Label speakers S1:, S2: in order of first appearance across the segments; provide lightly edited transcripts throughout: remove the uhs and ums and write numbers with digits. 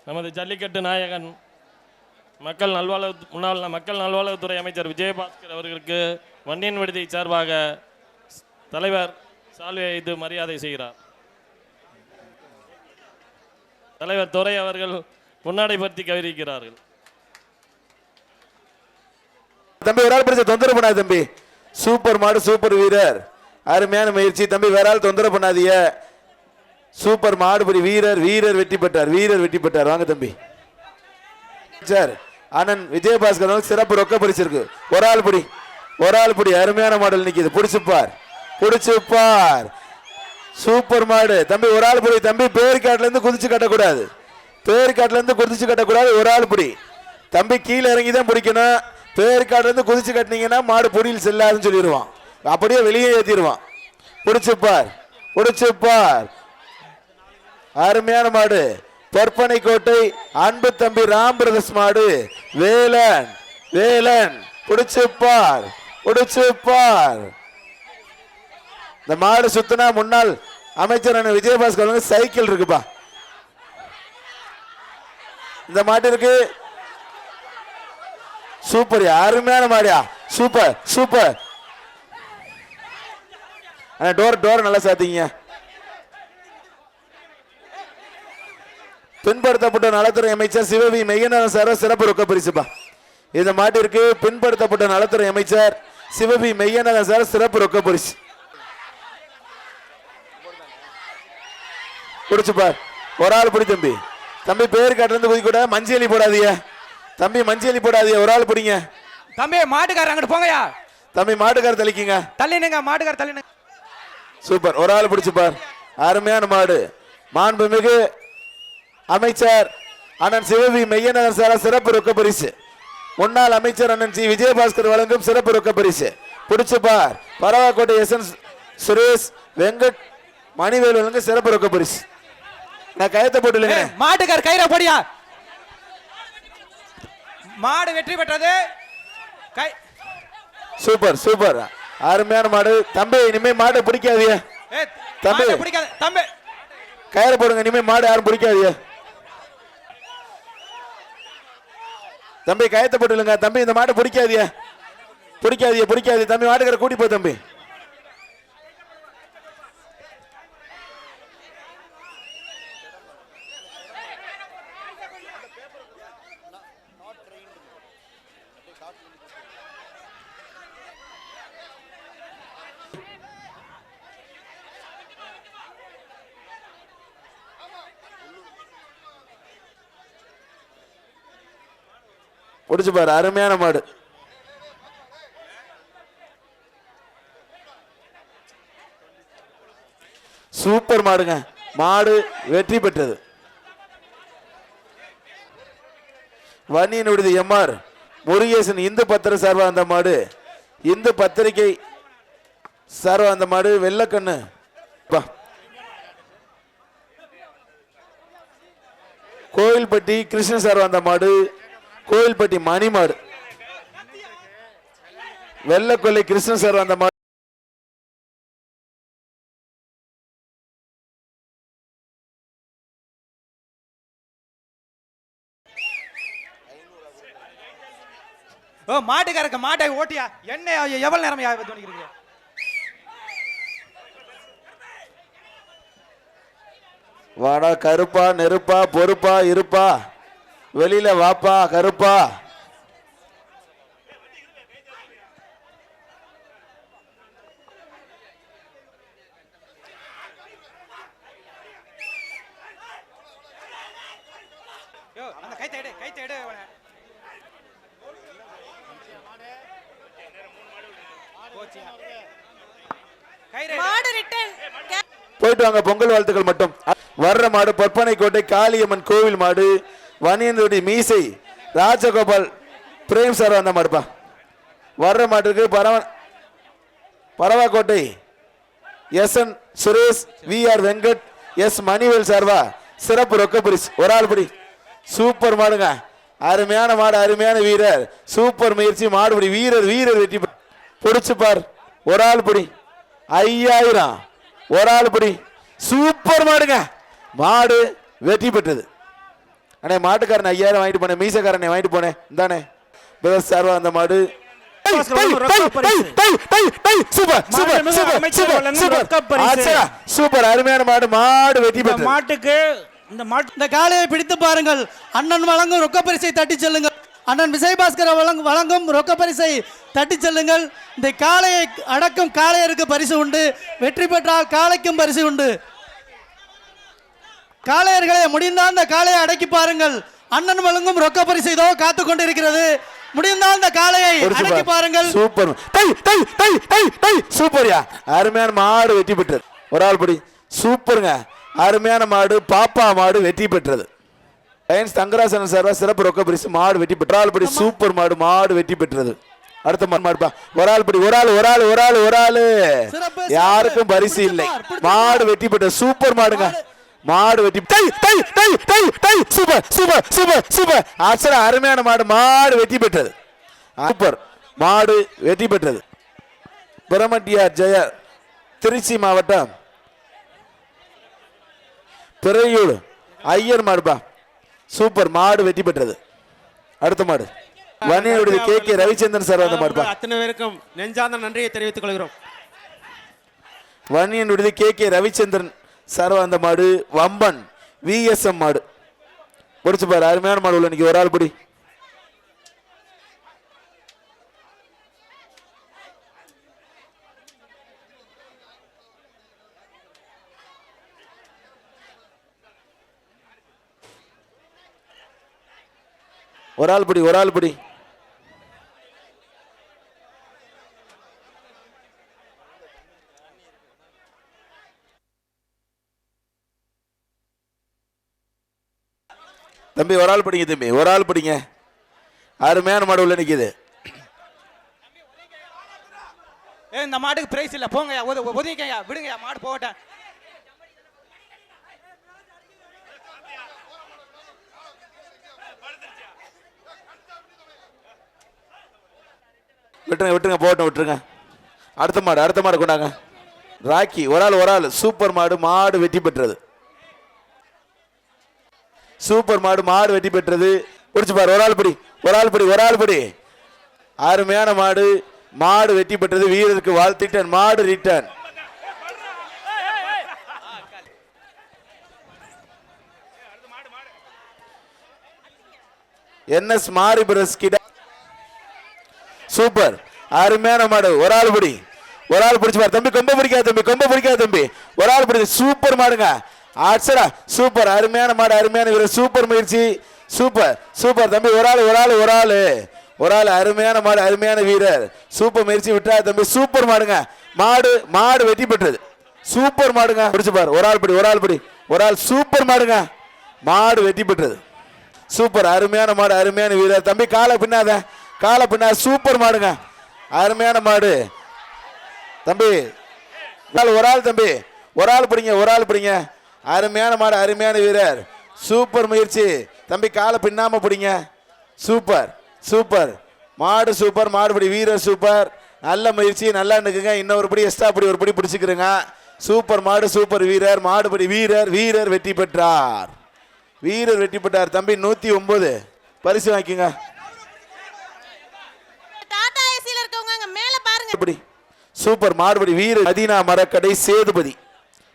S1: நமது ஜல்லிக்கட்டு நாயகன் முன்னாள் மக்கள் நல்வாழ்வுத்துறை அமைச்சர் விஜயபாஸ்கர் அவர்களுக்கு வன்னியன் விடுதி சார்பாக தலைவர் சால்வை வைத்து மரியாதை செய்கிறார். தலைவர் துரை அவர்கள் முன்னாடை பற்றி கவிரிக்கிறார்கள்.
S2: தம்பி வேற ஆள் தொந்தரவு பண்ணாது தம்பி. சூப்பர் மாடு, சூப்பர் வீரர், அருமையான முயற்சி தம்பி. வேற ஆள் தொந்தரவு பண்ணாதீங்க. சூப்பர் மாடுபடி வீரர், வீரர் வெற்றி பெற்றார், வீரர் வெற்றி பெற்றார். வாங்க தம்பி. சார் அண்ணன் விஜயபாஸ்கர் சிறப்பு ரொக்க பரிசு இருக்கு. ஒரு ஆள் பிடி, ஒரு ஆள் பிடி. அருமையான மாடல் நிக்குது. பிடிச்சுப்பார், பிடிச்சுப்பார். சூப்பர் மாடு தம்பி. ஒரு ஆள் பிடி தம்பி. பேரிக்காட்டுல இருந்து குதிச்சு கட்டக்கூடாது, பேரிக்காட்டுல இருந்து குதிச்சு கட்டக்கூடாது. ஒரு ஆள் பிடி தம்பி. கீழே இறங்கி தான் பிடிக்கணும். பேரிக்காட்டுல இருந்து குதிச்சு கட்டினீங்கன்னா மாடு பொடியில் செல்லாதுன்னு சொல்லிடுவான். அப்படியே வெளியே ஏற்றிடுவான். பிடிச்சுப்பார், பிடிச்சுப்பார். அருமையான மாடு. பொற்பனை கோட்டை அன்பு தம்பி ராம் பிரதர்ஸ் மாடு. வேலன், வேலன். பிடிச்சுப்பார், பிடிச்சுப்பார். இந்த மாடு சுத்தினா முன்னாள் அமைச்சர் விஜயபாஸ்கர் சைக்கிள் இருக்குப்பா. இந்த மாட்டு இருக்கு. சூப்பர், அருமையான மாடியா. Super, super. டோர் டோர் நல்லா சாத்தீங்க. பின்படுத்தப்பட்ட நலத்துறை அமைச்சர் சிவவி மெய்யநாதன் சார் சிறப்பு ரொக்க பரிசுப்பா. இந்த மாட்டிற்கு பின்படுத்தப்பட்ட நலத்துறை அமைச்சர் சிவவி மெய்யநாதன் சார் சிறப்பு ரொக்க பரிசு. பிடிச்சுப்பார். ஒரு ஆள் பிடி தம்பி. தம்பி பேர் காட்டுல இருந்து குதிக்க கூட. மஞ்சளி போடாதீங்க தம்பி, மஞ்சளி போடாதீங்க. ஒரு ஆள் பிடிங்க
S3: தம்பி. மாட்டுக்காரர் அங்கிட்டு போங்கயா
S2: தம்பி. மாட்டுக்காரர் தள்ளிக்கிங்க.
S3: தள்ளினுங்க மாட்டுக்காரர் தள்ளினுங்க.
S2: சூப்பர். ஒரு ஆள் பிடிச்சுப்பார். அருமையான மாடு. மாண்புமிகு அமைச்சர் அண்ணன் சிவவி மெய்யநாதன் சார் சிறப்பு ரொக்க பரிசு. முன்னாள் அமைச்சர் அண்ணன் சி விஜயபாஸ்கர் வழங்கும் சிறப்பு ரொக்க பரிசு. பிடிச்சுப்பார். பரவாக்கோட்டை எஸ்என் சுரேஷ் வெங்கட் மணிவேல் வழங்கும் சிறப்பு ரொக்க பரிசு. நான் கயத்தை போட்டு
S3: மாட்டுக்கார் கயிறை போடியா. மாடு வெற்றி பெற்றது.
S2: Super, super. அருமையான மாடு தம்பி. இனிமே மாடு பிடிக்காதீங்க தம்பி.
S3: பிடிக்காத தம்பி.
S2: கயிறு போடுங்க. இனிமே மாடு யாரும் பிடிக்காதீங்க தம்பி. கயத்தை போட்டுலுங்க தம்பி. இந்த மாட்டை பிடிக்காதீங்க, பிடிக்காதீங்க, பிடிக்காதீங்க தம்பி. மாட்டுக்கார கூட்டி போ தம்பி. பிடிச்சு பாரு. அருமையான மாடு. சூப்பர் மாடுங்க. மாடு வெற்றி பெற்றது. வன்னியன் விடுதி எம்ஆர் முருகேசன் இந்து பத்திர சார்பா அந்த மாடு. இந்து பத்திரிகை சார்பா அந்த மாடு. வெள்ளக்கண்ணு கோயில்பட்டி கிருஷ்ண சார்பா அந்த மாடு. கோயில்பட்டி மணி மாடு. வெள்ளக்கொல்லை கிருஷ்ண சார் அந்த மாடு.
S3: மாட்டுக்காரங்க மாட்டை ஓட்டியா. என்ன எவ்வளவு நேரம் தோணிக்கிறீங்க?
S2: வாடா கருப்பா, நெருப்பா, பொறுப்பா, இருப்பா, வெளியில வாப்பா கருப்பா. போயிட்டு வாங்க. பொங்கல் வாழ்த்துக்கள் மட்டும். வர்ற மாடு பொற்பனை கோட்டை காளியம்மன் கோவில் மாடு. வன்னியனுடைய மீசை ராஜகோபால் பிரேம் சார் அந்த மாடுப்பா. வர்ற மாட்டுக்கு Paravakkottai SN Suresh VR Venkat S Manivel சார்வா சிறப்பு ரொக்க பரிசு. ஒரு ஆள் படி. சூப்பர் மாடுங்க. அருமையான மாடு, அருமையான வீரர். சூப்பர் முயற்சி. மாடுபடி வீரர், வீரர் வெற்றி. பிடிச்சு பார். ஒரு ஆள் படி. 5000. ஒரு ஆள் படி. சூப்பர் மாடுங்க. மாடு வெற்றி பெற்றது. அண்ணே மாட்டுக்காரன் 5000 வாங்கிட்டு போனேன், மீசக்காரனை வாங்கிட்டு போனேன். இந்தானே பிரதர் சார்வா அந்த மாடு. சூப்பர் அருமையான மாடு. மாடு வெற்றி பெற்றது.
S4: மாட்டுக்கு
S5: இந்த காளையை பிடித்து பாருங்கள். அண்ணன் வழங்கும் ரொக்க பரிசை தட்டி செல்லுங்கள். அண்ணன் விஜயபாஸ்கர் வழங்கும் ரொக்க பரிசை தட்டி செல்லுங்கள். இந்த காளையை அடக்கும் காளையருக்கு பரிசு உண்டு. வெற்றி பெற்றால் காளைக்கும் பரிசு உண்டு. காளையர்களை முடிந்தால் இந்த காளையை அடக்கி பாருங்கள். அண்ணன் வழங்கும் ரொக்க பரிசு இதோ காத்து கொண்டிருக்கிறது. முடிந்தால் இந்த காளையை அடக்கி பாருங்கள்.
S2: சூப்பர் சூப்பர்யா. அருமையான மாடு வெற்றி பெற்றது. ஒரு ஆள் படி சூப்பருங்க. அருமையான மாடு பாப்பா மாடு வெற்றி பெற்றது. லயன்ஸ் தங்கராசன் சார் சிறப்பு ரொக்க பரிசு மாடு வெற்றி பெற்ற ஆள் படி. சூப்பர் மாடு மாடு வெற்றி பெற்றது. அடுத்த மாடுப்பா ஒரு ஆள் படி. ஒரு ஆளு யாருக்கும் பரிசு இல்லை. மாடு வெற்றி பெற்ற சூப்பர் மாடுங்க. மாடு வெட்டி சூப்பர் சூப்பர் சூப்பர் சூப்பர். அச்சரா அருமையான மாடு. மாடு வெற்றி பெற்றது. சூப்பர் மாடு வெற்றி பெற்றது. பிரமட்டியார் ஜெய திருச்சி மாவட்டம் பிறையூர் ஐயர் மாடுப்பா. சூப்பர் மாடு வெற்றி பெற்றது. அடுத்த மாடு வன்னியனுடைய கே ரவிச்சந்திரன் சார் அந்த மாடுப்பா.
S4: அத்தனை பேருக்கும் நெஞ்சார்ந்த நன்றியை தெரிவித்துக் கொள்கிறோம்.
S2: வன்னியனுடைய கே ரவிச்சந்திரன் சார் அந்த மாடு. வம்பன் விஎஸ்எம் மாடு பிடிச்சு பாரு. அருமையான மாடு உள்ள இன்னைக்கு. ஒரு ஆள் படி. ஒரு ஆள் படி. தம்பி ஒரு ஆள் படிங்க. தம்பி ஒரு ஆள் படிங்க. அருமையான மாடு உள்ள நிக்குது.
S3: இந்த மாட்டுக்கு பிரைஸ் இல்ல, போங்க ஒதுங்கிக்கங்க, விடுங்க மாடு போகட்டும்.
S2: விட்டுருங்க போகட்டும் விட்டுருங்க. அடுத்த மாடு கொண்டாங்க. ராக்கி ஒரு ஆள் சூப்பர் மாடு. மாடு வெற்றி பெற்றது. சூப்பர் மாடு மாடு வெற்றி பெற்றது. பிடிச்சு பாரு. ஒரு ஆள் படி. அருமையான மாடு. மாடு வெற்றி பெற்றது. வீரருக்கு வாழ்த்திட்டன். மாடு ரிட்டர்ன். NS மாரி பிரஸ் கிட்ட. சூப்பர் அருமையான மாடு. ஒரு ஆள் படி. பிடிச்சு பாரு தம்பி. கொம்ப பிடிக்காத தம்பி. ஒரு ஆள் படி. சூப்பர் மாடுங்க. ஆச்சரா சூப்பர் அருமையான மாடு. அருமையான வீரர். சூப்பர் முயற்சி. சூப்பர் தம்பி. ஒரு ஆள் அருமையான மாடு. அருமையான வீரர். சூப்பர் முயற்சி. விட்டா தம்பி. சூப்பர் மாடுங்க. மாடு வெற்றி பெற்றது. சூப்பர் மாடுங்க. பிடிச்சு பாரு. ஒரு ஆள் படி. ஒரு ஆள் சூப்பர் மாடுங்க. மாடு வெற்றி பெற்றது. சூப்பர் அருமையான மாடு. அருமையான வீரர். தம்பி காலை பின்னாத. சூப்பர் மாடுங்க. அருமையான மாடு தம்பி. ஒரு ஆள் தம்பி. ஒரு ஆள் பிடிங்க. அருமையான மாடு. அருமையான வீரர். சூப்பர் முயற்சி தம்பி. காலை பின்னாம பிடிங்க. சூப்பர் மாடு. சூப்பர் மாடுபடி. வீரர் சூப்பர். நல்ல முயற்சி. நல்லா நிற்குங்க. இன்னொரு படி எக்ஸ்ட்ரா படி ஒரு படி பிடிச்சிக்கிறங்க. சூப்பர் மாடு. சூப்பர் வீரர். மாடுபடி. வீரர் வெற்றி பெற்றார். தம்பி 109 பரிசு வாங்கிக்கங்க. சூப்பர் மாடுபடி. வீரர் மதீனா மரக்கடை சேதுபதி.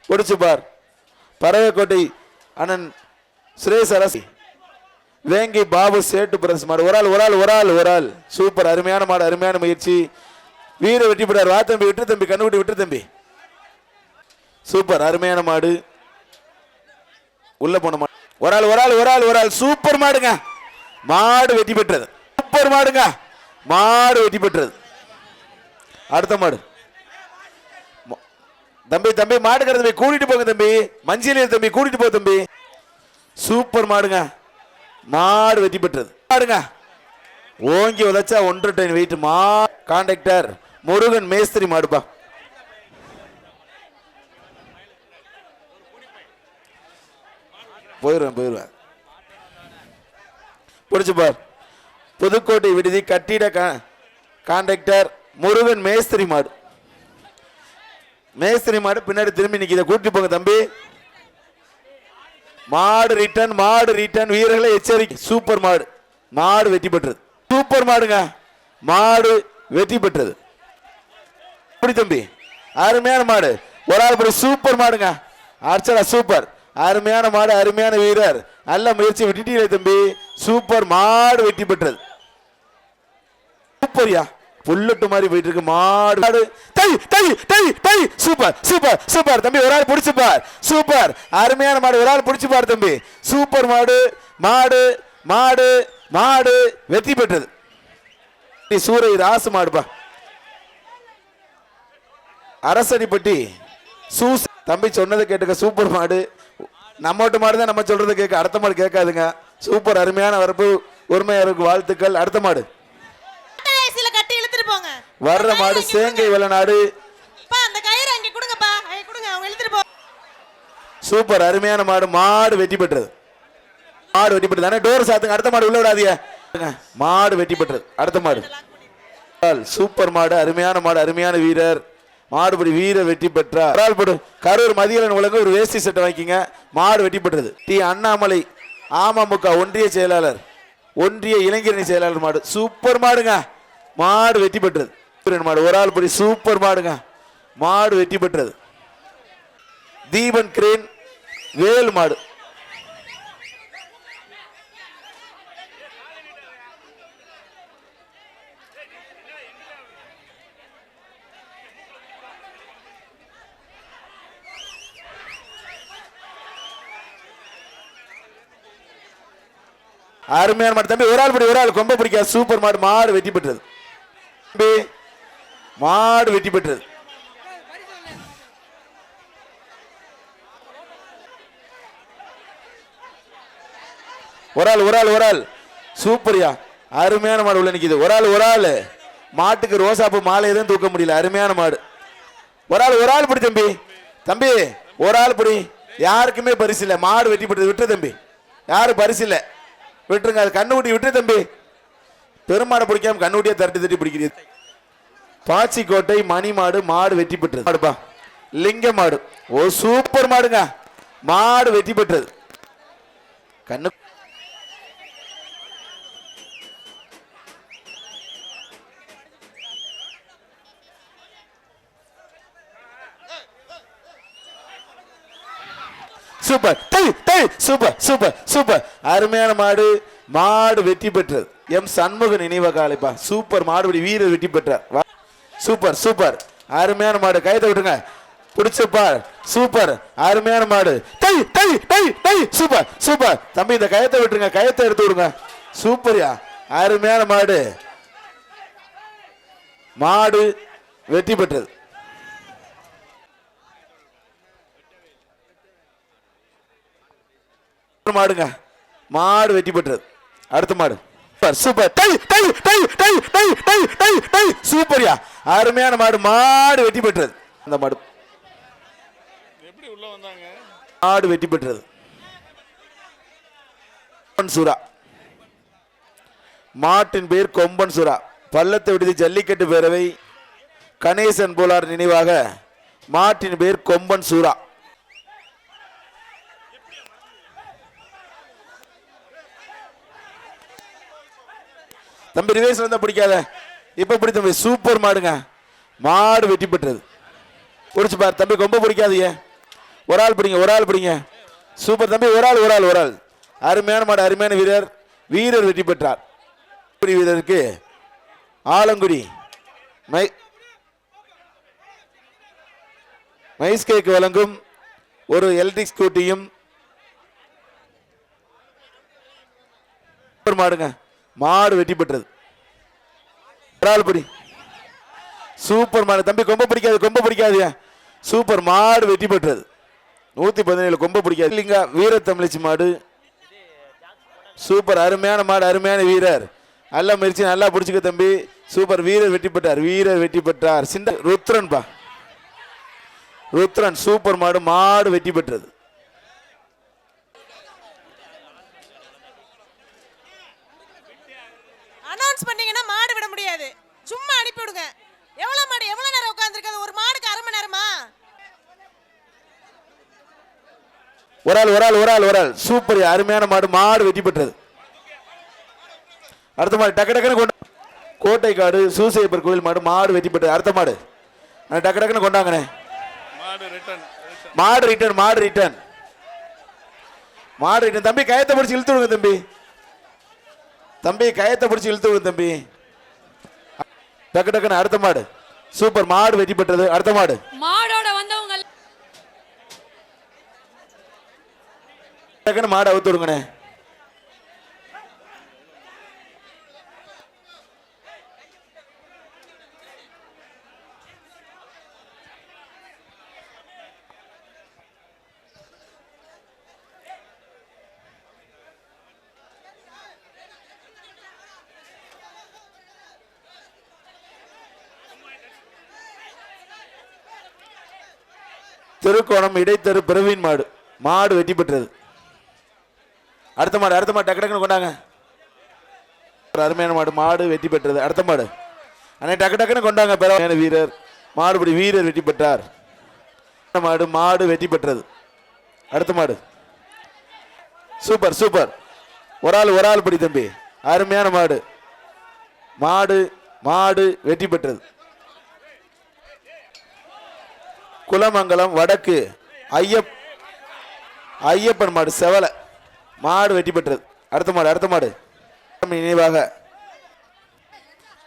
S2: பிடிச்சு பார். பறவைக்கோட்டை அண்ணன் சுரேஷ் அரசி. வேங்கை பாபு சேட்டு பிரஸ் மாடு. ஒரு ஆள் சூப்பர் அருமையான மாடு. அருமையான முயற்சி. வீர வெற்றி பெற்றார். வா தம்பி. விட்டு தம்பி. கண்ணுக்குட்டி விட்டு தம்பி. சூப்பர் அருமையான மாடு. உள்ள போன மாடு. ஒரு ஆள் சூப்பர் மாடுங்க. மாடு வெற்றி பெற்றது. சூப்பர் மாடுங்க. மாடு வெற்றி பெற்றது. அடுத்த மாடு தம்பி மாடுக்கிற தம்பி கூட்டிட்டு போங்க தம்பி. மஞ்சள் தம்பி கூட்டிட்டு போ தம்பி. சூப்பர் மாடுங்க. மாடு வெற்றி பெற்றது. மாடுங்க ஓங்கி உழைச்சா 1.5 டன் வெயிட். கான்ட்ராக்டர் முருகன் மேஸ்திரி மாடுப்பா. போயிருவேன். பிடிச்சு பார். புதுக்கோட்டை விடுதி கட்டிட கான்ட்ராக்டர் முருகன் மேஸ்திரி மாடு. பின்னாடி திரும்பி நிக்க. கூட்டி போங்க தம்பி. மாடு ரிட்டர்ன் வீரர்களை எச்சரிக்கை. சூப்பர் மாடு, மாடு வெற்றி பெற்றது. சூப்பர் மாடுங்க, மாடு வெற்றி பெற்றது. எப்படி தம்பி, அருமையான மாடு, ஒரு ஆள் படி. சூப்பர் மாடுங்க, அர்ச்சனா சூப்பர், அருமையான மாடு, அருமையான வீரர், நல்ல முயற்சி, விட்டுட்டீங்களே தம்பி. சூப்பர் மாடு வெற்றி பெற்றது. சூப்பர்யா, புல்லட்டு மாதிரி போயிட்டு இருக்கு மாடு. சூப்பர் சூப்பர் சூப்பர் தம்பி, ஒரு ஆள் பிடிச்சு பார். சூப்பர், அருமையான மாடு, ஒரு ஆள் பிடிச்சு பார் தம்பி. சூப்பர் மாடு, மாடு மாடு மாடு வெற்றி பெற்றது. சூரை ராசு மாடுப்பா, அரசடிப்பட்டி சூஸ் தம்பி சொன்னதை கேட்டுக்க. சூப்பர் மாடு, நம்மோட்டு மாடு தான் நம்ம சொல்றதை கேட்க, அடுத்த மாடு கேட்காதுங்க. சூப்பர், அருமையான வரப்பு, உரிமையாளருக்கு வாழ்த்துக்கள். அடுத்த மாடு வர்ற மாடு சேங்கை வெள்ளநாடு. சூப்பர், அருமையான மாடு, மாடு வெற்றி பெற்றது. மாடு வெற்றி பெற்றது. டோர் சாத்துங்க, அடுத்த மாடு உள்ள விடாதீங்க. மாடு வெற்றி பெற்றது. அடுத்த மாடு சூப்பர் மாடு, அருமையான மாடு, அருமையான வீரர், மாடுபடி வீரர் வெற்றி பெற்றார். கரூர் மதியலன் உலக ஒரு வேஷ்டி சட்டை வாங்கிங்க. மாடு வெற்றி பெற்றது. டி அண்ணாமலை அமமுக ஒன்றிய செயலாளர், ஒன்றிய இளைஞரணி செயலாளர் மாடு. சூப்பர் மாடுங்க, மாடு வெற்றி பெற்றது. மாடு ஒரு ஆள் படி. சூப்பர் மாடுங்க, மாடு வெற்றி பெற்றது. தீபன் கிரேன் வேல் மாடு. அருமையான மாடு தம்பி, ஒரு ஆள் படி, ஒரு ஆள் கொம்ப பிடிக்காது. சூப்பர் மாடு, மாடு வெற்றி பெற்றது. மாடு வெற்றி பெற்றது. ஒரு ஆள் சூப்பர்யா, அருமையான மாடு உள்ள நிக்குது. ஒரு ஆள் மாட்டுக்கு ரோசாப்பு மாலை எதுவும் தூக்க முடியல. அருமையான மாடு. ஒரு ஆள் படி தம்பி, தம்பி ஒரு ஆள் படி. யாருக்குமே பரிசு இல்லை. மாடு வெற்றி பெற்றது. விட்டு தம்பி, யாரும் பரிசு இல்லை, விட்டுருங்க. அது கண்ணுக்குட்டி விட்டு தம்பி. பெருமாடை பிடிக்காம கண்ணுக்குட்டியை தட்டி பிடிக்கிறீங்க. பாச்சிக்கோட்டை மணி மாடு, மாடு வெற்றி பெற்றது. மாடுப்பா லிங்க மாடு. ஓ சூப்பர் மாடுங்க, மாடு வெற்றி பெற்றது. கண்ணு சூப்பர் சூப்பர் சூப்பர் சூப்பர், அருமையான மாடு, மாடு வெற்றி பெற்றது. எம் சண்முக நினைவகாலைப்பா. சூப்பர் மாடுபடி வீரர் வெற்றி பெற்றார். சூப்பர் சூப்பர், அருமையான மாடு. கையத்தை விட்டுங்க, பிடிச்சப்பார். சூப்பர், அருமையான மாடு. சூப்பர் சூப்பர் தம்பி, இந்த கயத்தை விட்டுருங்க, கயத்தை எடுத்து விடுங்க. சூப்பர்யா, அருமையான மாடு, மாடு வெற்றி பெற்றது. மாடுங்க, மாடு வெற்றி பெற்றது. அடுத்த மாடு சூப்பர் சூப்பர்யா, அருமையான மாடு, மாடு வெற்றி பெற்றது. அந்த மாடு எப்படி உள்ள வந்தாங்க? மாடு வெற்றி பெற்றது. சூரா மாட்டின் பேர் கொம்பன் சூரா. பள்ளத்தை விடுதி ஜல்லிக்கட்டு பேரவை கணேசன் போலார் நினைவாக மாட்டின் பேர் கொம்பன் சூரா. தம்பி ரிவேஸ் வந்தா பிடிக்காத, இப்ப பிடி தம்பி. சூப்பர் மாடுங்க, மாடு வெற்றி பெற்றது. பிடிச்சு பாரு தம்பி, கொம்ப பிடிக்காதீங்க. ஒரு ஆள் பிடிங்க, ஒரு ஆள் பிடிங்க. சூப்பர் தம்பி, ஒரு ஆள். அருமையான மாடு, அருமையான வீரர், வீரர் வெற்றி பெற்றார். வீரருக்கு ஆலங்குடி மைஸ் கேக் வழங்கும் ஒரு எலக்ட்ரிக் ஸ்கூட்டியும் மாடுங்க, மாடு வெற்றி பெற்றது. சூப்பர் மாடு தம்பி, கொம்ப பிடிக்காது. சூப்பர் மாடு வெற்றி பெற்றது. 117 கொம்ப பிடிக்காது. இல்லைங்க, வீர தமிழச்சி மாடு. சூப்பர், அருமையான மாடு, அருமையான வீரர், நல்ல முயற்சி, நல்லா பிடிச்சிக்க தம்பி. சூப்பர், வீரர் வெற்றி பெற்றார். சிந்த ருத்ரன் பா, ருத்ரன். சூப்பர் மாடு, மாடு வெற்றி பெற்றது.
S6: அனௌன்ஸ் பண்ணீங்கன்னா மாடு விட முடியாது, சும்மா அனுப்பி விடுங்க. எவ்வளவு மாடு எவ்வளவு நேரம் உட்கார்ந்திருக்காது? ஒரு மாடுக்கு 1/2 மணி நேரமா?
S2: ஒரு ஆள் சூப்பர் அருமையான மாடு. மாடு வெற்றி பெற்றது. அடுத்த மாடு டக்கு டக்குன்னு கொண்டு கோட்டைக்காடு சூசையப்பர் கோயில் மாடு. மாடு வெற்றி பெற்றது. அடுத்த மாடு டக்கு டக்குன்னு கொண்டாங்கண்ணே. மாடு ரிட்டர்ன். தம்பி கயத்தை பிடிச்சி இழுத்து விடுங்க தம்பி கயத்தை பிடிச்சி இழுத்து விடுங்க தம்பி. டக்கு டக்குன்னு அடுத்த மாடு. சூப்பர் மாடு வெற்றி பெற்றது. அடுத்த மாடு
S7: மாடோட வந்தவங்க
S2: டக்குன்னு மாடு அவுத்து விடுங்கண்ணே. திருக்கோணம் இடைத்தரு பிரவீன் மாடு. மாடு வெற்றி பெற்றது. அடுத்த மாடு டக்கு டக்குன்னு கொண்டாங்க. அருமையான மாடு. மாடு வெற்றி பெற்றது. அடுத்த மாடு அண்ணே டக்கு டக்குன்னு கொண்டாங்க. பெற வீரர் மாடுபடி வீரர் வெற்றி பெற்றார். மாடு வெற்றி பெற்றது. அடுத்த மாடு சூப்பர் ஒரு ஆள் படி தம்பி. அருமையான மாடு. மாடு வெற்றி பெற்றது. குலமங்கலம் வடக்கு ஐயப்பன் மாடு செவலை. மாடு வெற்றி பெற்றது. அடுத்த மாடு நினைவாக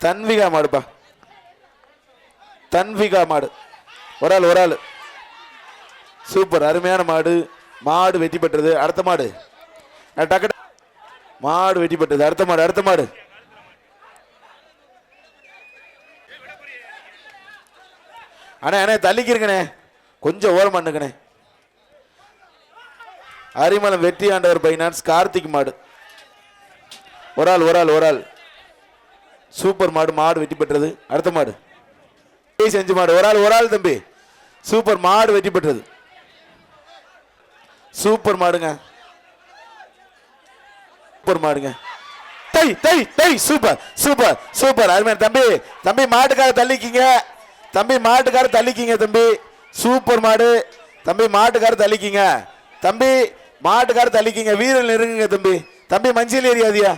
S2: தன்விகா மாடுப்பா. தன்விகா மாடு. ஒரு ஆள் சூப்பர் அருமையான மாடு. மாடு வெற்றி பெற்றது. அடுத்த மாடு டக்கு மாடு வெற்றி பெற்றது. அடுத்த மாடு அண்ணே தள்ளிக்கிறங்கண்ணே. கொஞ்சம் ஓரம் பண்ணுங்கண்ணே. அரிமளம் வெற்றி ஆண்டவர் பைனான்ஸ் கார்த்திக் மாடு. ஒரு ஆள் சூப்பர் மாடு. மாடு வெற்றி பெற்றது. அடுத்த மாடு செஞ்சு மாடு. ஒரு ஆள் தம்பி. சூப்பர் மாடு வெற்றி பெற்றது. சூப்பர் மாடுங்க. சூப்பர் அருமையான தம்பி மாட்டுக்கார தள்ளிக்கிங்க தம்பி. சூப்பர் மாடு தம்பி. மாட்டுக்கார தள்ளிக்கிங்க. வீரர்கள் நெருங்குங்க தம்பி மஞ்சள் ஏரியாதியா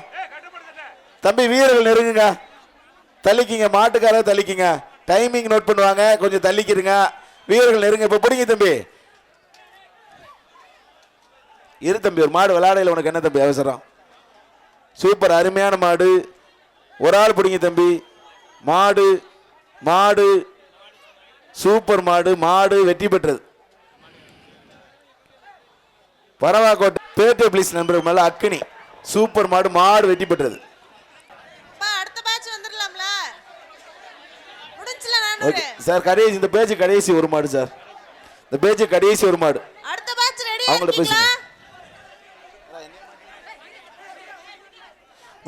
S2: தம்பி. வீரர்கள் நெருங்குங்க. தள்ளிக்கிங்க. மாட்டுக்கார தள்ளிக்கிங்க. டைமிங் நோட் பண்ணுவாங்க. கொஞ்சம் தள்ளிக்கிறங்க. வீரர்கள் நெருங்க. இப்ப பிடிங்க தம்பி. இரு தம்பி. ஒரு மாடு விளையாடையில் உனக்கு என்ன தம்பி அவசரம்? சூப்பர் அருமையான மாடு. ஒரு ஆள் பிடிங்க தம்பி. மாடு சூப்பர் மாடு வெற்றி பெற்றது. பரவாக்கோட்டை பேட்டை பிளீஸ் நண்பர்கள் மேல அக்கினி. சூப்பர் மாடு வெற்றி பெற்றது.
S6: அடுத்த பேட்ச் வந்துடலாம்ல? முடிஞ்சல
S2: ஓகே சார். இந்த பேஜ் கடைசி ஒரு மாடு சார். இந்த பேஜ் கடைசி ஒரு மாடு.
S6: அடுத்த பேட்ச் ரெடி
S2: அவங்கள பேசுங்க.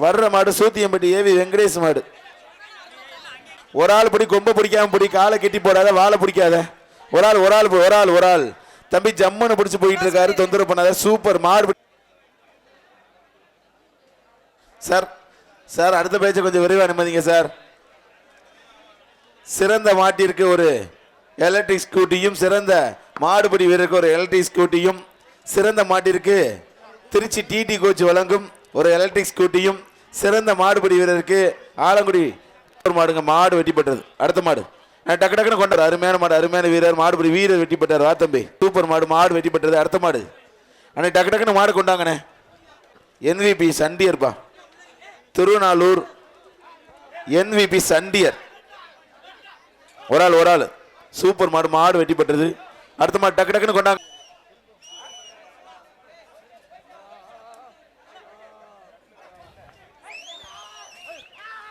S2: வர்ற மாடு சூத்தியம்பட்டி ஏவி வெங்கடேஷ் மாடு. ஒரு ஆள் பிடி. கொம்ப பிடிக்காம பிடி. காலை கெட்டி போடாத. வாழை பிடிக்காத. ஒரு ஆள் தம்பி ஜம்முன்னு பிடிச்சு போயிட்டு இருக்காரு. தொந்தரவு பண்ணாத. சூப்பர் மாடு சார். அடுத்த பேச்ச கொஞ்சம் விரைவா அனுமதிங்க சார். சிறந்த மாட்டிற்கு ஒரு எலக்ட்ரிக் ஸ்கூட்டியும், சிறந்த மாடுபிடி வீரருக்கு ஒரு எலக்ட்ரிக் ஸ்கூட்டியும், சிறந்த மாட்டிற்கு திருச்சி டிடி கோச் வழங்கும் ஒரு எலக்ட்ரிக் ஸ்கூட்டியும், சிறந்த மாடுபிடி வீரருக்கு ஆலங்குடி மாடுங்க. மாடு வெட்டி பெற்றது. அடுத்த மாடு டக்கு டக்குன்னு கொண்டாரு. அருமையான மாடு. அருமையான வீரர் மாடுபிடி வீரர் வெட்டி பெற்றார். வா தம்பி. சூப்பர் மாடு வெட்டி பெற்றது. அடுத்த மாடு அண்ணே டக்கு டக்குன்னு மாடு கொண்டாங்கண்ணே. MVP சண்டியர்பா. திருநாளூர் MVP சண்டியர். ஒரு ஆள் சூப்பர் மாடு வெட்டி பெற்றது. அடுத்த மாடு டக்கு டக்குன்னு கொண்டாங்க.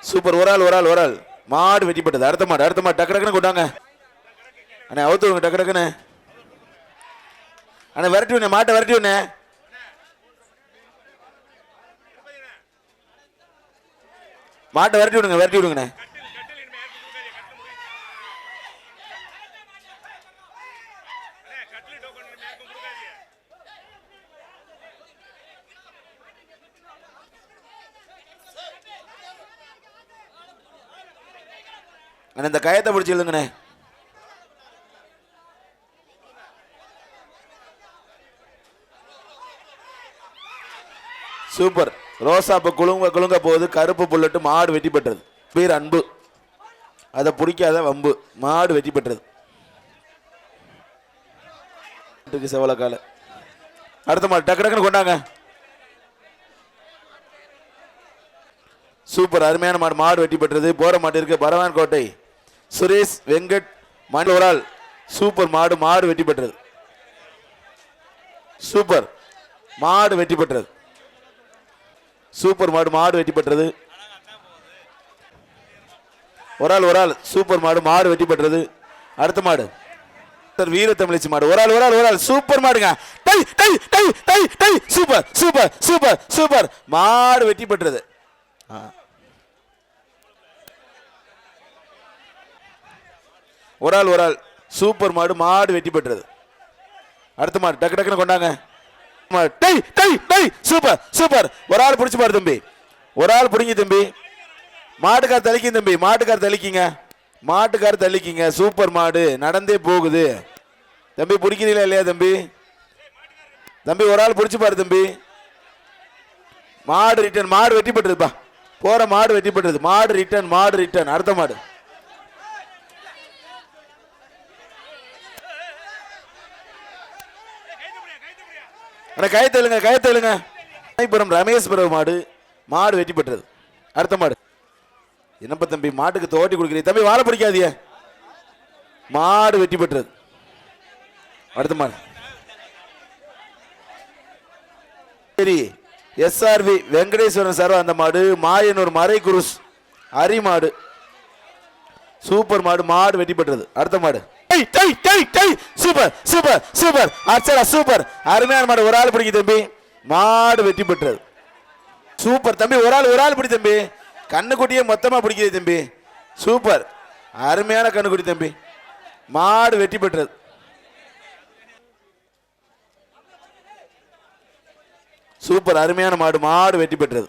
S2: சூப்பர் ஒரு ஆள் மாடு வெட்டி பெற்றது. அடுத்த மாடு டக்கு டக்குன்னு கொண்டாங்க. அண்ணே அவுத்து விடுங்க டக்கு டக்குன்னு. அண்ணே விரட்டி விடுங்க. மாட்டை விரட்டி விடுங்க. மாட்டை விரட்டி விடுங்கண்ணே. இந்த கயத்தை பிடிச்சி எழுதுங்கண்ணே. சூப்பர். ரோசாப்பு குலுங்க குலுங்க போகுது. கருப்பு புல்லட்டு. மாடு வெற்றி பெற்றது. பேர் அன்பு. அதை பிடிக்காத வம்பு. மாடு வெற்றி பெற்றது. செவலக்கால அடுத்த மாடு டக்கு டக்குன்னு கொண்டாங்க. சூப்பர் அருமையான மாடு. மாடு வெற்றி பெற்றது. போற மாட்டிற்கு பரவான் கோட்டை சுரேஷ் வெங்கட் மணி ஒரு ஆள். சூப்பர் மாடு. மாடு வெற்றி பெற்றது. சூப்பர் மாடு வெற்றி பெற்றது. சூப்பர் மாடு. மாடு வெற்றி பெற்றது. ஒரு ஆள். சூப்பர் மாடு. மாடு வெற்றி பெற்றது. அடுத்த மாடு வீர தமிழச்சி மாடு. ஒரு ஆள். சூப்பர் மாடுங்க. டை டை டை டை டை. Super super super super. மாடு வெற்றி பெற்றது. ஒரு ஆள். சூப்பர் மாடு. மாடு வெற்றி பெற்றது. அடுத்த மாடு டக்கு டக்குன்னு கொண்டாங்க. டை டை டை. Super super. ஒரு ஆள் பிடிச்சு பாரு தம்பி. ஒரு ஆள் பிடிங்க தம்பி. மாட்டுக்கார் தள்ளிக்கிங்க தம்பி. மாட்டுக்கார் தள்ளிக்கிங்க. மாட்டுக்கார் தள்ளிக்கிங்க. சூப்பர் மாடு நடந்தே போகுது தம்பி. பிடிக்கிறீங்களா இல்லையா தம்பி? தம்பி ஒரு ஆள் பிடிச்சு பாரு தம்பி. மாடு ரிட்டர்ன். மாடு வெற்றி பெற்றதுப்பா. போற மாடு வெற்றி பெற்றது. மாடு ரிட்டர்ன். மாடு ரிட்டர்ன். அடுத்த மாடு கயத்தெழுங்க கயத்தெழுங்க. ரமேஷ் பிரபு மாடு. மாடு வெற்றி பெற்றது. அடுத்த மாடு என்னப்பா தம்பி மாட்டுக்கு தோட்டி கொடுக்குறீங்க தம்பி. வாழை பிடிக்காதிய. மாடு வெற்றி பெற்றது. அடுத்த மாடு சரி எஸ்ஆர்வி வெங்கடேஸ்வரன் சார் அந்த மாடு. மாயனூர் மறை குருஸ் அரி மாடு. சூப்பர் மாடு. மாடு வெற்றி பெற்றது. அடுத்த மாடு சூப்பர் சூப்பர் சூப்பர். அச்சரா சூப்பர் அருமையான மாடு. ஒரு ஆள் பிடிக்கும் தம்பி. மாடு வெற்றி பெற்றது. சூப்பர் தம்பி. ஒரு ஆள் பிடி தம்பி. கண்ணுக்குட்டியே மொத்தமா பிடிக்கிறது தம்பி. சூப்பர் அருமையான கண்ணுக்குட்டி தம்பி. மாடு வெற்றி பெற்றது. சூப்பர் அருமையான மாடு. மாடு வெற்றி பெற்றது.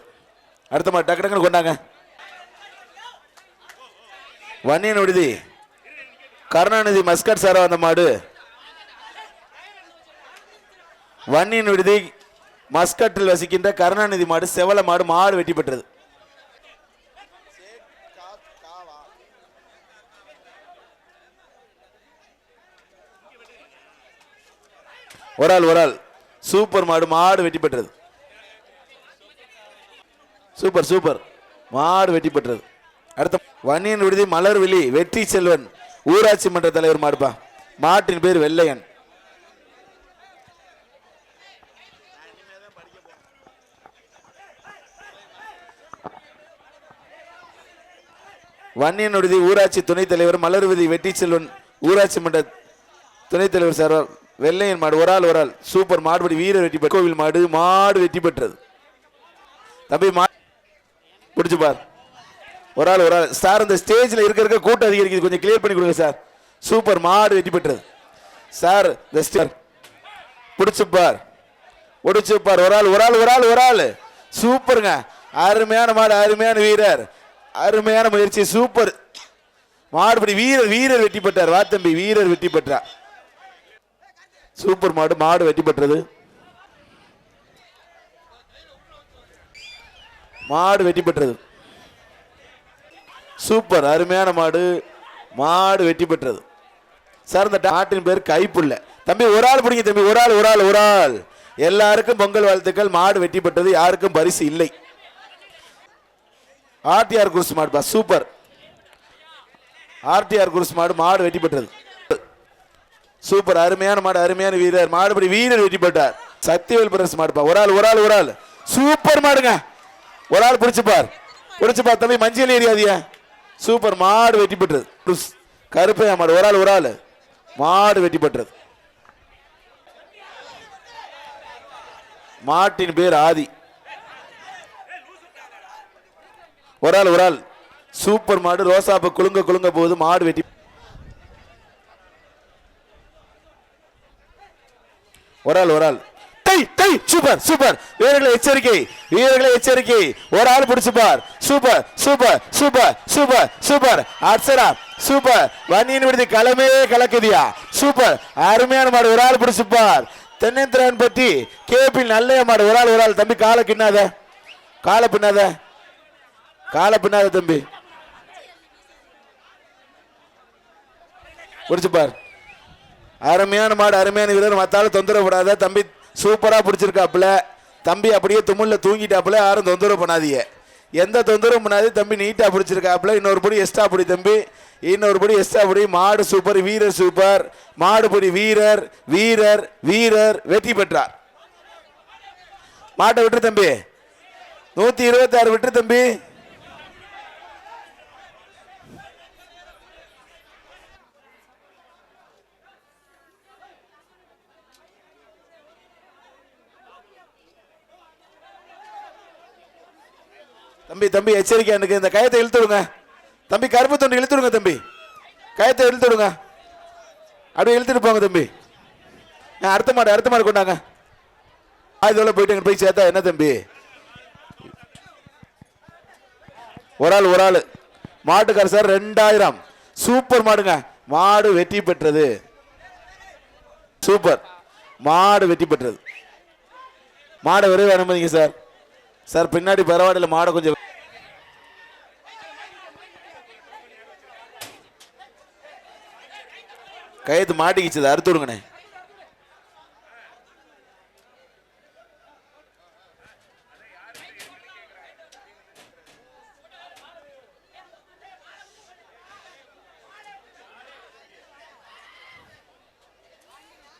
S2: அடுத்த மாடு டக்கு டக்குன்னு கொண்டாங்க. வன்னியன் விடுதி கருணாநிதி மஸ்கட் சாரா அந்த மாடு. வன்னியன் விடுதி மஸ்கட்டில் வசிக்கின்ற கருணாநிதி மாடு. செவல மாடு. மாடு வெற்றி பெற்றது. ஒரு ஆள். சூப்பர் மாடு. மாடு வெற்றி பெற்றது. சூப்பர் சூப்பர் மாடு வெற்றி பெற்றது. அடுத்த வன்னியன் விடுதி மலர்விழி வெற்றி செல்வன் ஊராட்சி மன்ற தலைவர் மாடுப்பா. மாட்டின் பேர் வெள்ளையன். வன்னியன் விடுதி ஊராட்சி துணைத் தலைவர் மலர்விழி வெற்றி செல்வன் ஊராட்சி மன்ற துணைத் தலைவர் சார் வெள்ளையன் மாடு. ஒரு ஆள். சூப்பர் மாடுபடி வீரர் வெற்றி பெற்ற கோவில் மாடு. மாடு வெற்றி பெற்றது. தம்பி பிடிச்சு பார். ஒரு ஆள் சார். இந்த ஸ்டேஜில் இருக்க கூட்டம் அதிகரிக்குது. கொஞ்சம் கிளியர் பண்ணி கொடுங்க சார். சூப்பர் மாடு வெற்றி பெற்றது சார். இந்த ஸ்டார் பிடிச்சு பார். ஒரு ஆள். சூப்பருங்க அருமையான மாடு. அருமையான வீரர். அருமையான முயற்சி. சூப்பர் மாடுபடி வீரர் வெற்றி பெற்றார். வா தம்பி வீரர் வெற்றி பெற்றார். சூப்பர் மாடு. மாடு வெற்றி பெற்றது. மாடு வெற்றி பெற்றது. சூப்பர் அருமையான மாடு. மாடு வெற்றி பெற்றது சார். இந்த நாட்டின் பேர் கைப்புள்ள தம்பி. ஒரு ஆள் பிடிங்க தம்பி. ஒரு ஆள். எல்லாருக்கும் பொங்கல் வாழ்த்துக்கள். மாடு வெற்றி பெற்றது. யாருக்கும் பரிசு இல்லை. ஆர்டிஆர் குருஸ் மாடுப்பா. சூப்பர் ஆர்டிஆர் குருஸ் மாடு. மாடு வெற்றி பெற்றது. சூப்பர் அருமையான மாடு. அருமையான வீரர். மாடுபடி வீரர் வெற்றி பெற்றார். சக்திவேல் பிரஸ் மாடுப்பா. ஒரு ஆள். சூப்பர் மாடுங்க. ஒரு ஆள் பிடிச்சுப்பார் தம்பி. மஞ்சள் ஏரியாதியா. சூப்பர் மாடு வெற்றி பெற்றது. கருப்பையா மாடு. ஒரு ஆள். மாடு வெற்றி பெற்றது. மாட்டின் பேர் ஆதி. ஒரு ஆள். சூப்பர் மாடு. ரோசாப்பு குலுங்க போகுது. மாடு வெட்டி. ஒரு ஆள். Super super. வீரர்களை எச்சரிக்கை. ஒரு ஆள் பிடிச்சுப்பார். சூப்பர் அர்ச்சரா. சூப்பர் வன்னியன் விடுதி களமே கலக்குதியா. சூப்பர் அருமையான மாடு. ஒரு ஆள் பிடிச்சுப்பார். தென்னந்திரன் பற்றி கேபி நல்லைய மாடு. ஒரு ஆள் தம்பி, காலை பின்னாத, காலை பின்னாத, காலை பின்னாத தம்பி. பிடிச்சுப்பார். அருமையான மாடு, அருமையான வீரர். மத்தாலும் தொந்தரவு படாத தம்பி. சூப்பரா பிடிச்சிருக்காப்புல தம்பி. அப்படியே தும்முல்ல தூங்கிட்டாப்புல. யாரும் தொந்தரவு பண்ணாதீங்க, எந்த தொந்தரவும் பண்ணாது தம்பி. நீட்டா பிடிச்சிருக்காப்புல. இன்னொரு படி எக்ஸ்ட்ரா பிடி தம்பி, இன்னொரு படி எக்ஸ்ட்ரா பிடி. மாடு சூப்பர், வீரர் சூப்பர். மாடுபடி வீரர் வீரர் வீரர் வெற்றி பெற்றார். மாட்டை விட்டு தம்பி, 126 விட்டு தம்பி. தம்பி தம்பி எச்சரிக்கை, எனக்கு இந்த கயத்தை இழுத்து விடுங்க தம்பி. கருப்பு தொண்டு இழுத்து விடுங்க தம்பி, கயத்தை இழுத்து விடுங்க. அப்படியே இழுத்துட்டு போங்க தம்பி. அடுத்த மாடு கொண்டாங்க. இதோட போயிட்டு போய் சேர்த்தா என்ன தம்பி? ஒரு ஆள் மாட்டுக்கார சார் 2000. சூப்பர் மாடுங்க. மாடு வெற்றி பெற்றது. சூப்பர் மாடு வெற்றி பெற்றது. மாடை விரைவு அனுமதிங்க சார். சார் பின்னாடி பரவாயில்ல, மாடை கொஞ்சம் கயத்து மாட்டிக்கிச்சது, அறுத்து விடுங்கண்ணே.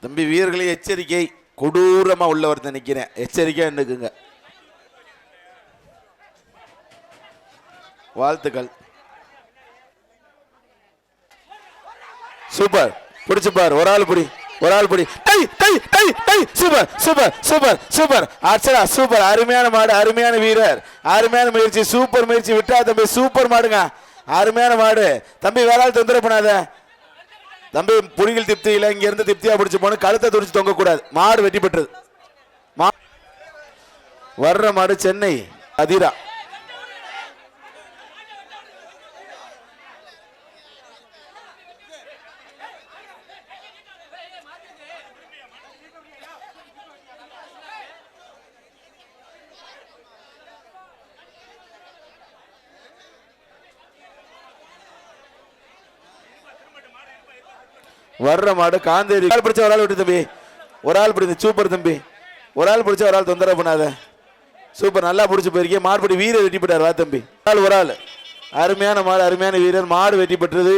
S2: தம்பி வீரர்களே எச்சரிக்கை, கொடூரமா உள்ளவர் நினைக்கிறேன். எச்சரிக்கையா நினைக்குங்க. வாழ்த்துக்கள். சூப்பர். பிடிச்சு பார். ஒரு ஆள் பிடி. Super super super super. அச்சடா சூப்பர். அருமையான மாடு, அருமையான வீரர், அருமையான முயற்சி. சூப்பர் முயற்சி. விட்டா தம்பி. சூப்பர் மாடுங்க, அருமையான மாடு தம்பி. வேற ஆள் தொந்தரவு பண்ணாத தம்பி. புலிகள் திருப்தி இல்லை, இங்க இருந்து திருப்தியா பிடிச்சு போன. கழுத்தை துடிச்சு தொங்க கூடாது. மாடு வெட்டி பெற்றது. வர்ற மாடு சென்னை அதிரா. வர்ற மாடு காந்தேரி. பிடிச்ச ஒரு ஆள் விட்டு தம்பி. ஒரு ஆள் பிடிச்ச சூப்பர் தம்பி. ஒரு ஆள் பிடிச்ச ஒரு ஆள் தொந்தரவு பண்ணாத. சூப்பர், நல்லா பிடிச்சி போயிருக்கேன். மாடுபடி வீரர் வெட்டி பெற்றார். வா தம்பி. ஒரு ஆள் அருமையான மாடு, அருமையான வீரர். மாடு வெட்டி பெற்றது.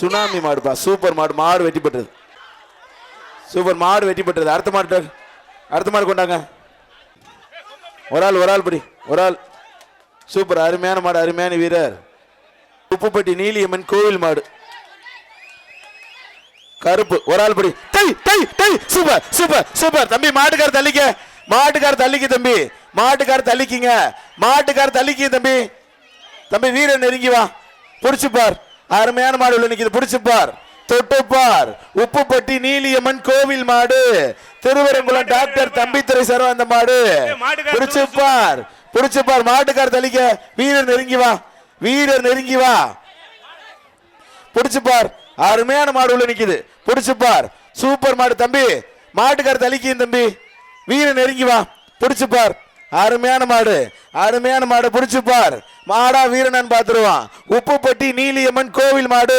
S2: சுனாமி மாடுப்பா. சூப்பர் மாடு. மாடு வெட்டி பெற்றது. சூப்பர் மாடு வெட்டி பெற்றது. அடுத்த மாடு கொண்டாங்க. ஒரு ஆள் பிடி. ஒரு ஆள் சூப்பர். அருமையான மாடு, அருமையான வீரர். உப்புப்பட்டி நீலியம்மன் கோவில் மாடு கருப்பு. ஒரு ஆள் படி. சூப்பர் சூப்பர் சூப்பர் தம்பி. மாட்டுக்கார தள்ளிக்க தம்பி. மாட்டுக்கார தள்ளிக்கிங்க தம்பி. தம்பி வீரன் நெருங்கி வா. புடிச்சு பார். அருமையான மாடு உள்ள நிக்குது. புடிச்சு பார், தொட்டு பார். உப்புப்பட்டி நீலியம்மன் கோவில் மாடு. திருவரங்குளம் டாக்டர் தம்பித்துறை சார் அந்த மாடு. புடிச்சு பார். மாட்டுக்கார தள்ளிக்க. வீரர் நெருங்கி வா. புடிச்சு பார். அருமையான மாடு உள்ள நிக்குது. புடிச்சு பார். சூப்பர் மாடு தம்பி. மாட்டுக்கார தலிக்கும் தம்பி. வீரன் நெருங்கி வா. புடிச்சு பார். அருமையான மாடு. புடிச்சு பார். மாடா வீரன் பாத்துருவான். உப்புப்பட்டி நீலியம்மன் கோவில் மாடு.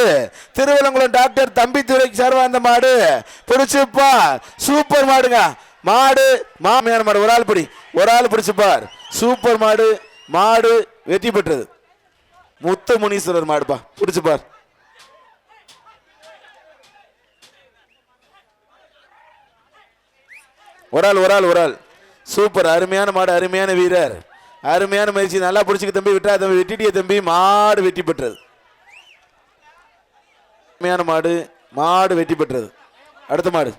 S2: திருவலங்குளம் டாக்டர் தம்பித்துறை சார்வா அந்த மாடு. புடிச்சு பார். சூப்பர் மாடுங்க. மாடு மாமையான மாடு. ஒரு ஆள் படி. ஒரு ஆள் பிடிச்சு பார். சூப்பர் மாடு வெற்றி பெற்றது. முத்து முனீஸ்வரர் மாடுப்பா. பிடிச்சு பார். ஒரு ஆள் சூப்பர். அருமையான மாடு, அருமையான வீரர், அருமையான முயற்சி. நல்லா பிடிச்சிக்க தம்பி. விட்டா தம்பி. வெட்டிட்டிய தம்பி. மாடு வெட்டி பெற்றது. அருமையான மாடு வெட்டி பெற்றது. அடுத்த மாடு.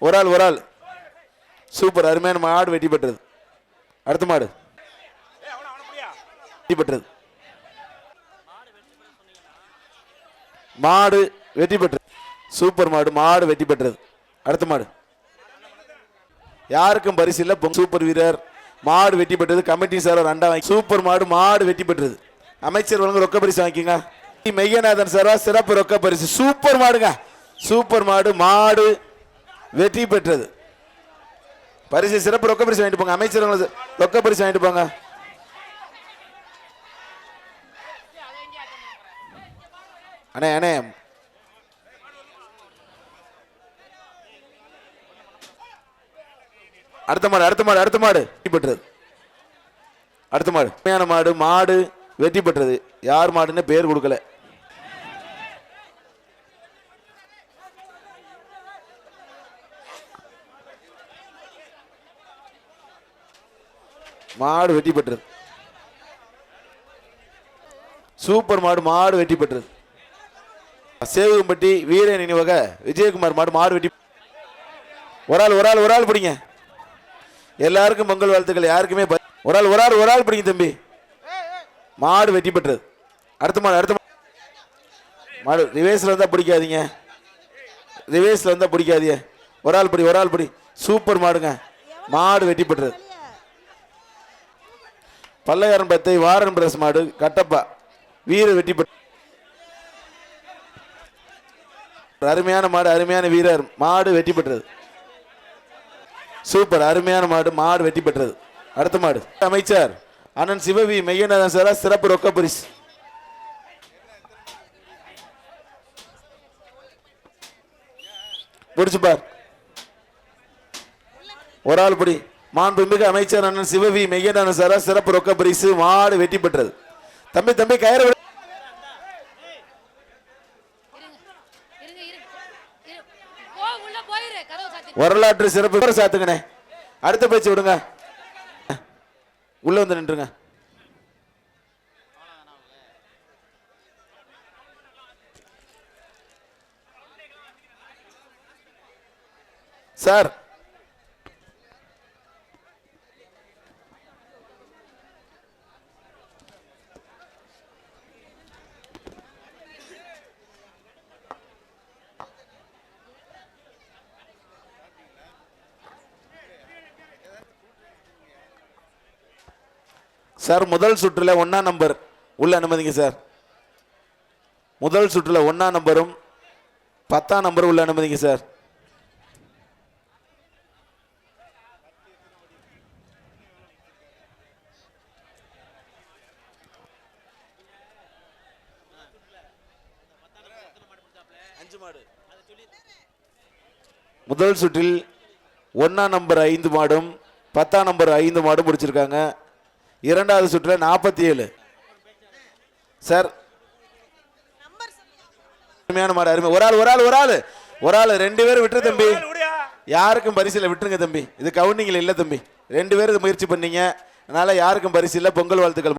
S2: ஒரு ஆள் சூப்பர். அருமையான மாடு வெட்டி பெற்றது. அடுத்த மாடு வெட்டி பெற்றது. மாடு வெட்டி பெற்றது. சூப்பர் மாடு வெட்டி பெற்றது. அடுத்த மாடு. யாருக்கும் பரிசு இல்ல. சூப்பர் வீரர். மாடு வெட்டி பெற்றது. கமிட்டி சார் 2 சூப்பர் மாடு வெட்டி பெற்றது. அமைச்சர் வழங்க ரொக்க பரிசு வாங்கிக்கோங்க. மெய்யநாதன் சார் சிறப்பு ரொக்க பரிசு. சூப்பர் மாடுங்க. சூப்பர் மாடு மாடு வெற்றி பெற்றது. பரிசு சிறப்பு ரொக்க பரிசு வாங்கிட்டு போங்க. அமைச்சர் ரொக்க பரிசு வாங்கிட்டு போங்க. அண்ணே அண்ணே அடுத்த மாடு அடுத்த மாடு அடுத்த மாடு வெற்றி பெற்றது. அடுத்த மாடு உண்மையான மாடு மாடு வெற்றி பெற்றது. யார் மாடுன்னு பேர் கொடுக்கல. மாடு வெற்றி பெற்றது. சூப்பர் மாடு மாடு வெற்றி பெற்றது. சேவகம்பட்டி வீர நினைவக விஜயகுமார் மாடு மாடு வெட்டி. ஒரு ஆள் பிடிங்க. எல்லாருக்கும் பொங்கல் வாழ்த்துக்கள். யாருக்குமே ஒரு ஆள் பிடிங்க தம்பி. மாடு வெற்றி பெற்றது. அடுத்த மாடு மாடு ரிவேஸ்ல வந்தா பிடிக்காதீங்க. ரிவேஸ்ல வந்தா பிடிக்காதீங்க. ஒரு ஆள் பிடி. சூப்பர் மாடுங்க. மாடு வெற்றி பெற்றது. பல்லையாரன் பத்தை வாரன் பிரஸ் மாடு கட்டப்பா வீர வெற்றி பெற்ற. அருமையான மாடு அருமையான வீரர் மாடு வெற்றி பெற்றது. சூப்பர் அருமையான மாடு மாடு வெற்றி பெற்றது. அடுத்த மாடு அமைச்சர் அண்ணன் சிவவி மெய்யநாதன் சார் சிறப்பு ரொக்க பரிசு. முடிச்சு பார். ஒரு ஆள் படி. மாண்புமிகு அமைச்சர் அண்ணன் சிவவி மெய்யநாதன் சார் சிறப்பு ரொக்க பரிசு மாடு வெற்றி பெற்றது. தம்பி கயிறு வரலாற்று சிறப்பு சாத்துங்கண்ணே. அடுத்த பேச்சு விடுங்க. உள்ள வந்து நின்றுங்க சார். சார் முதல் சுற்றுல 1ஆம் நம்பர் உள்ள அனுமதிங்க சார். முதல் சுற்றுல 1ஆம் நம்பரும் 10ஆம் நம்பரும் உள்ள அனுமதிங்க சார். முதல் சுற்றில் 1ஆம் நம்பர் 5 மாடும் 10ஆம் நம்பர் 5 மாடும் முடிச்சிருக்காங்க. இரண்டாவது சுற்றுல 47 சார். அருமையான மாடு அருமை. ஒரு ஆள் 2 பேரும் விட்டுரு தம்பி. யாருக்கும் பரிசில்லை விட்டுருங்க தம்பி. இது கவுண்டிங்ல இல்ல தம்பி. 2 பேரும் முயற்சி பண்ணீங்க. அதனால யாருக்கும் பரிசு இல்ல. பொங்கல் வாழ்த்துக்கள்.